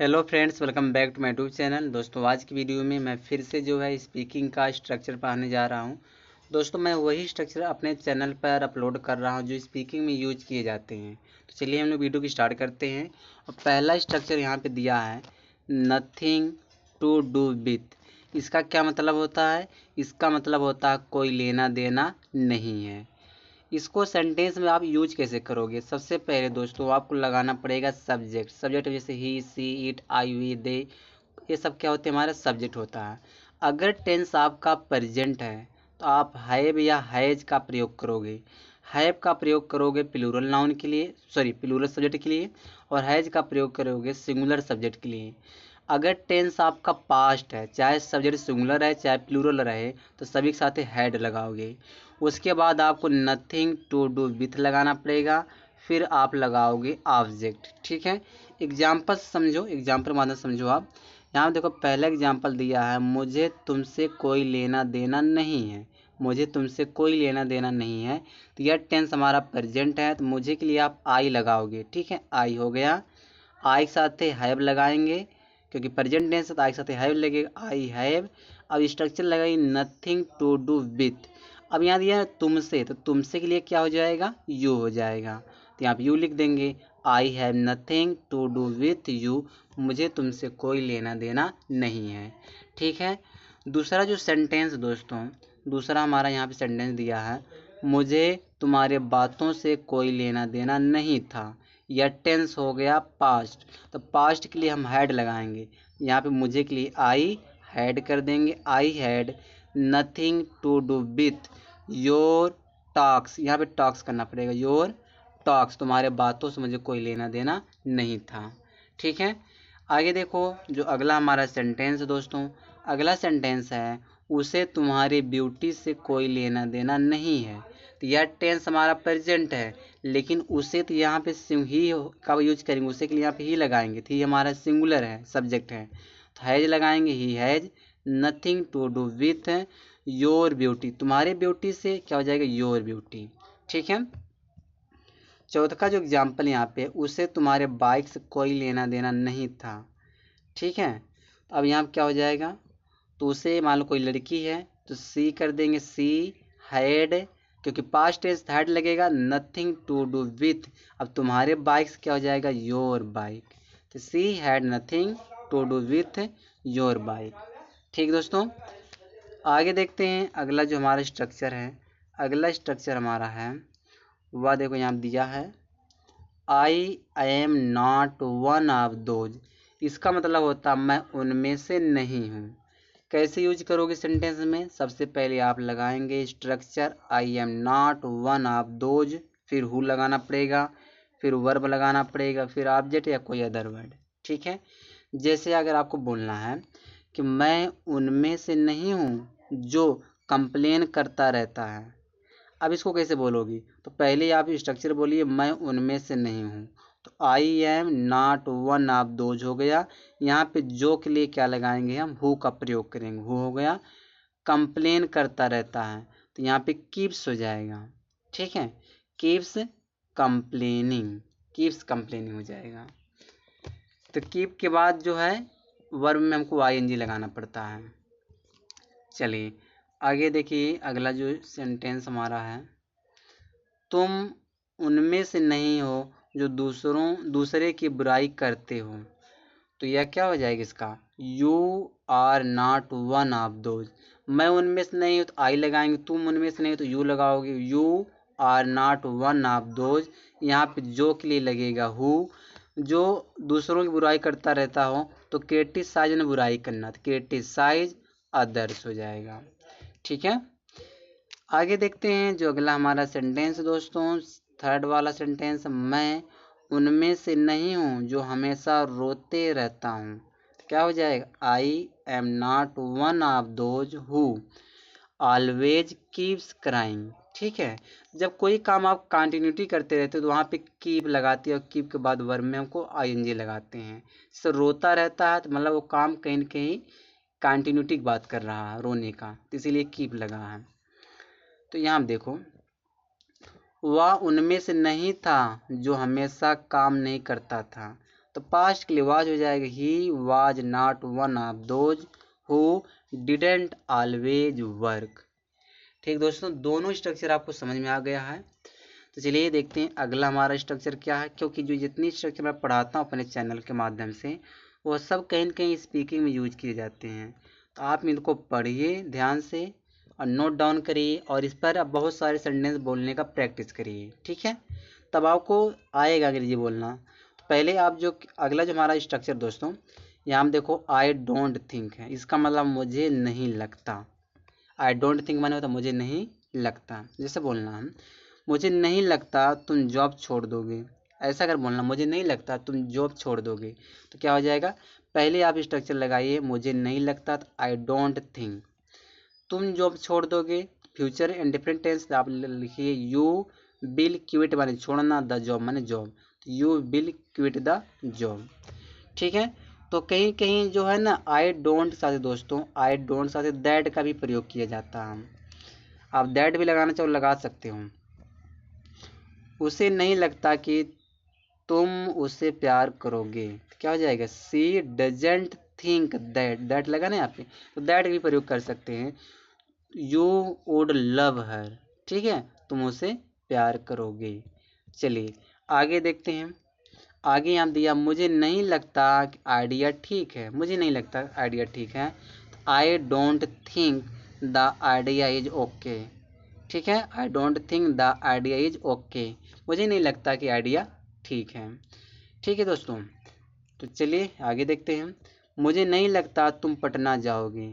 Hello friends, welcome back to my YouTube channel. दोस्तों, आज की वीडियो में मैं फिर से जो है स्पीकिंग का स्ट्रक्चर पढ़ाने जा रहा हूं। दोस्तों, मैं वही स्ट्रक्चर अपने चैनल पर अपलोड कर रहा हूं जो स्पीकिंग में यूज किए जाते हैं। तो चलिए हम लोग वीडियो की स्टार्ट करते हैं। और पहला स्ट्रक्चर यहाँ पे दिया है, नथिंग टू डू विथ। इसका क्या मतलब होता है? इसका मतलब होता है कोई लेना देना नहीं है। इसको सेंटेंस में आप यूज कैसे करोगे? सबसे पहले दोस्तों आपको लगाना पड़ेगा सब्जेक्ट। सब्जेक्ट जैसे ही, सी, इट, आई, वी, दे, ये सब क्या होते हैं? हमारा सब्जेक्ट होता है। अगर टेंस आपका प्रेजेंट है तो आप हैव या हैज का प्रयोग करोगे। हैव का प्रयोग करोगे प्लूरल नाउन के लिए, सॉरी प्लूरल सब्जेक्ट के लिए, और हैज का प्रयोग करोगे सिंगुलर सब्जेक्ट के लिए। अगर टेंस आपका पास्ट है, चाहे सब्जेक्ट सिंगुलर है चाहे प्लूरल रहे, तो सभी के साथ हैड लगाओगे। उसके बाद आपको नथिंग टू डू विथ लगाना पड़ेगा, फिर आप लगाओगे ऑब्जेक्ट। ठीक है, एग्जाम्पल समझो, एग्जाम्पल माध्यम समझो। आप यहाँ देखो, पहला एग्जाम्पल दिया है, मुझे तुमसे कोई लेना देना नहीं है। मुझे तुमसे कोई लेना देना नहीं है, तो यह टेंस हमारा प्रेजेंट है, तो मुझे के लिए आप आई लगाओगे। ठीक है, आई हो गया। आई के साथ हैव लगाएंगे, क्योंकि प्रेजेंट टेंस है तो आई के साथ हैव लगेगा, आई हैव। अब स्ट्रक्चर लगाइए नथिंग टू डू विथ। अब यहाँ दिया है तुमसे, तो तुमसे के लिए क्या हो जाएगा? यू हो जाएगा। तो यहाँ पे यू लिख देंगे, I have nothing to do with you. मुझे तुमसे कोई लेना देना नहीं है। ठीक है, दूसरा जो सेंटेंस दोस्तों, दूसरा हमारा यहाँ पे सेंटेंस दिया है, मुझे तुम्हारे बातों से कोई लेना देना नहीं था। यह टेंस हो गया पास्ट, तो पास्ट के लिए हम हैड लगाएंगे। यहाँ पे मुझे के लिए आई हैड कर देंगे, I had nothing to do with your talks. यहाँ पे टॉक्स करना पड़ेगा, योर टॉक्स, तुम्हारे बातों से मुझे कोई लेना देना नहीं था। ठीक है, आगे देखो जो अगला हमारा सेंटेंस है दोस्तों, अगला सेंटेंस है, उसे तुम्हारी ब्यूटी से कोई लेना देना नहीं है। तो यह टेंस हमारा प्रेजेंट है, लेकिन उसे तो यहाँ पे ही का यूज करेंगे, उसे के लिए यहाँ पे ही लगाएंगे। तो ये हमारा सिंगुलर है, सब्जेक्ट है, तो हैज लगाएंगे, he has nothing to do with your beauty. तुम्हारी ब्यूटी से क्या हो जाएगा? Your beauty. ठीक है, चौथा जो एग्जाम्पल यहाँ पे, उसे तुम्हारे बाइक से कोई लेना देना नहीं था। ठीक है, तो अब यहाँ क्या हो जाएगा? तो उसे मान लो कोई लड़की है तो सी कर देंगे, सी हैड, क्योंकि पास्ट टेंस हैड लगेगा, नथिंग टू डू विथ। अब तुम्हारे बाइक से क्या हो जाएगा? Your bike. तो she had nothing to do with your bike. ठीक दोस्तों, आगे देखते हैं अगला जो हमारा स्ट्रक्चर है। अगला स्ट्रक्चर हमारा है वह देखो यहाँ दिया है, I am not one of those. इसका मतलब होता मैं उनमें से नहीं हूँ। कैसे यूज करोगे सेंटेंस में? सबसे पहले आप लगाएंगे structure I am not one of those, फिर हु लगाना पड़ेगा, फिर वर्ब लगाना पड़ेगा, फिर ऑब्जेक्ट या कोई अदर वर्ड। ठीक है, जैसे अगर आपको बोलना है कि मैं उनमें से नहीं हूँ जो कंप्लेन करता रहता है, अब इसको कैसे बोलोगी? तो पहले आप स्ट्रक्चर बोलिए, मैं उनमें से नहीं हूँ। तो I am not one of those हो गया। यहाँ पे जो के लिए क्या लगाएंगे? हम हु का प्रयोग करेंगे, हु हो गया। कंप्लेन करता रहता है, तो यहाँ पे कीप्स हो जाएगा। ठीक है, कीप्स कंप्लेनिंग, कीप्स कंप्लेनिंग हो जाएगा। तो कीप के बाद जो है वर्ब में हमको आई एन जी लगाना पड़ता है। चलिए आगे देखिए, अगला जो सेंटेंस हमारा है, तुम उनमें से नहीं हो जो दूसरे की बुराई करते हो। तो यह क्या हो जाएगा इसका? You are not one of those. मैं उनमें से नहीं हूँ तो आई लगाएंगे, तुम उनमें से नहीं हो तो यू लगाओगे, you are not one of those. यहाँ पे जो के लिए लगेगा हु। जो दूसरों की बुराई करता रहता हो तो क्रिटिसाइज ने बुराई करना, तो क्रिटिसाइज अदर्स हो जाएगा। ठीक है, आगे देखते हैं जो अगला हमारा सेंटेंस दोस्तों, थर्ड वाला सेंटेंस, मैं उनमें से नहीं हूँ जो हमेशा रोते रहता हूँ। तो क्या हो जाएगा? I am not one of those who always keeps crying. ठीक है, जब कोई काम आप कंटिन्यूटी करते रहते हो तो वहाँ पे कीप लगाती है, और कीप के बाद वर्ब में हमको आई एन जी लगाते हैं। जैसे रोता रहता है तो मतलब वो काम कहीं न कहीं कंटिन्यूटी की बात कर रहा है, रोने का, तो इसीलिए कीप लगा है। तो यहाँ देखो, वह उनमें से नहीं था जो हमेशा काम नहीं करता था। तो पास्ट के लिए वाज हो जाएगा he was not one of those who didn't always work. ठीक दोस्तों, दोनों स्ट्रक्चर आपको समझ में आ गया है। तो चलिए देखते हैं अगला हमारा स्ट्रक्चर क्या है, क्योंकि जो जितनी स्ट्रक्चर मैं पढ़ाता हूँ अपने चैनल के माध्यम से वो सब कहीं न कहीं स्पीकिंग में यूज किए जाते हैं। तो आप इनको पढ़िए ध्यान से और नोट डाउन करिए और इस पर आप बहुत सारे सेंटेंस बोलने का प्रैक्टिस करिए, ठीक है, तब आपको आएगा अंग्रेजी बोलना। तो पहले आप जो अगला जो हमारा स्ट्रक्चर दोस्तों, यहाँ हम देखो आई डोंट थिंक है, इसका मतलब मुझे नहीं लगता। आई डोंट थिंक माने होता मुझे नहीं लगता। जैसे बोलना हम मुझे नहीं लगता तुम जॉब छोड़ दोगे, ऐसा अगर बोलना मुझे नहीं लगता तुम जॉब छोड़ दोगे, तो क्या हो जाएगा, पहले आप स्ट्रक्चर लगाइए मुझे नहीं लगता, आई डोंट थिंक, तुम जॉब छोड़ दोगे, फ्यूचर इंडिफरेंट टेंस आप लिखिए यू विल क्विट माने छोड़ना, द जॉब माने जॉब, तो you will quit the job. ठीक है, तो कहीं कहीं जो है ना आई डोंट साथ दोस्तों, आई डोंट साथ दैट का भी प्रयोग किया जाता है। आप दैट भी लगाना चाहो लगा सकते हो। उसे नहीं लगता कि तुम उसे प्यार करोगे, तो क्या हो जाएगा, सी डजेंट थिंक दैट, दैट लगा ना यहाँ पे, तो दैट भी प्रयोग कर सकते हैं। यू वुड लव हर, ठीक है, तुम उसे प्यार करोगे। चलिए आगे देखते हैं। आगे यहाँ दिया मुझे नहीं लगता कि आइडिया ठीक है, मुझे नहीं लगता आइडिया ठीक है, I don't think the idea is okay. ठीक है, I don't think the idea is okay, मुझे नहीं लगता कि आइडिया ठीक है। ठीक है दोस्तों, तो चलिए आगे देखते हैं। मुझे नहीं लगता तुम पटना जाओगे,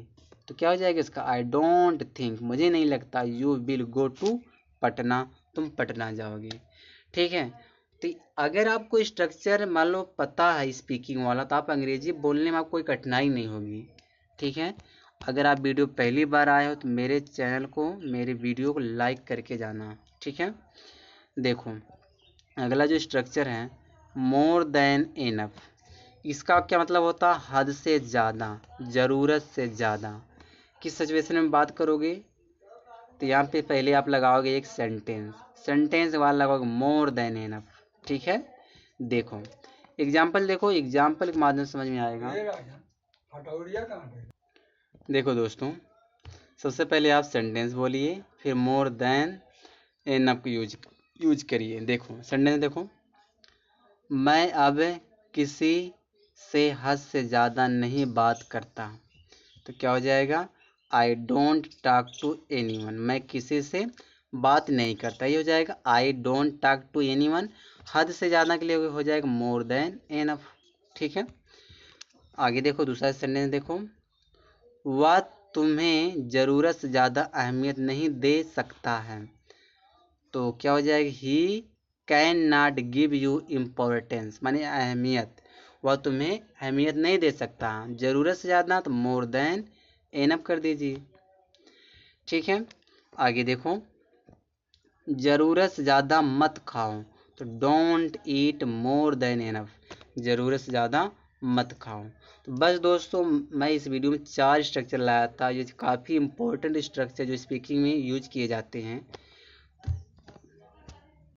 तो क्या हो जाएगा इसका, आई डोंट थिंक, मुझे नहीं लगता you will go to Patna, तुम पटना जाओगे। ठीक है, तो अगर आपको स्ट्रक्चर मान लो पता है स्पीकिंग वाला, तो आप अंग्रेजी बोलने में आपको कोई कठिनाई नहीं होगी। ठीक है, अगर आप वीडियो पहली बार आए हो तो मेरे चैनल को, मेरे वीडियो को लाइक करके जाना। ठीक है, देखो अगला जो स्ट्रक्चर है मोर देन इनफ, इसका क्या मतलब होता है, हद से ज़्यादा, ज़रूरत से ज़्यादा। किस सिचुएशन में बात करोगे, तो यहाँ पे पहले आप लगाओगे एक सेंटेंस, सेंटेंस के बाद लगाओगे मोर देन इनफ। ठीक है, देखो एग्जाम्पल, देखो एग्जाम्पल के माध्यम से समझ में आएगा। देखो दोस्तों, सबसे पहले आप सेंटेंस बोलिए, फिर मोर देन इनफ को यूज करिए। देखो सेंटेंस देखो, मैं अब किसी से हद से ज़्यादा नहीं बात करता, तो क्या हो जाएगा, I don't talk to anyone, मैं किसी से बात नहीं करता, ये हो जाएगा I don't talk to anyone. हद से ज़्यादा के लिए हो जाएगा मोर देन एनफ। ठीक है, आगे देखो दूसरा सेंटेंस देखो, वह तुम्हें ज़रूरत से ज़्यादा अहमियत नहीं दे सकता है, तो क्या हो जाएगा, he can not give you importance माने अहमियत, वह तुम्हें अहमियत नहीं दे सकता, ज़रूरत से ज़्यादा तो मोर देन एनफ कर दीजिए। ठीक है, आगे देखो ज़रूरत से ज़्यादा मत खाओ, तो don't eat more than enough, ज़रूरत से ज़्यादा मत खाओ। तो बस दोस्तों मैं इस वीडियो में 4 स्ट्रक्चर लाया था, ये काफ़ी इंपॉर्टेंट स्ट्रक्चर जो स्पीकिंग में यूज किए जाते हैं।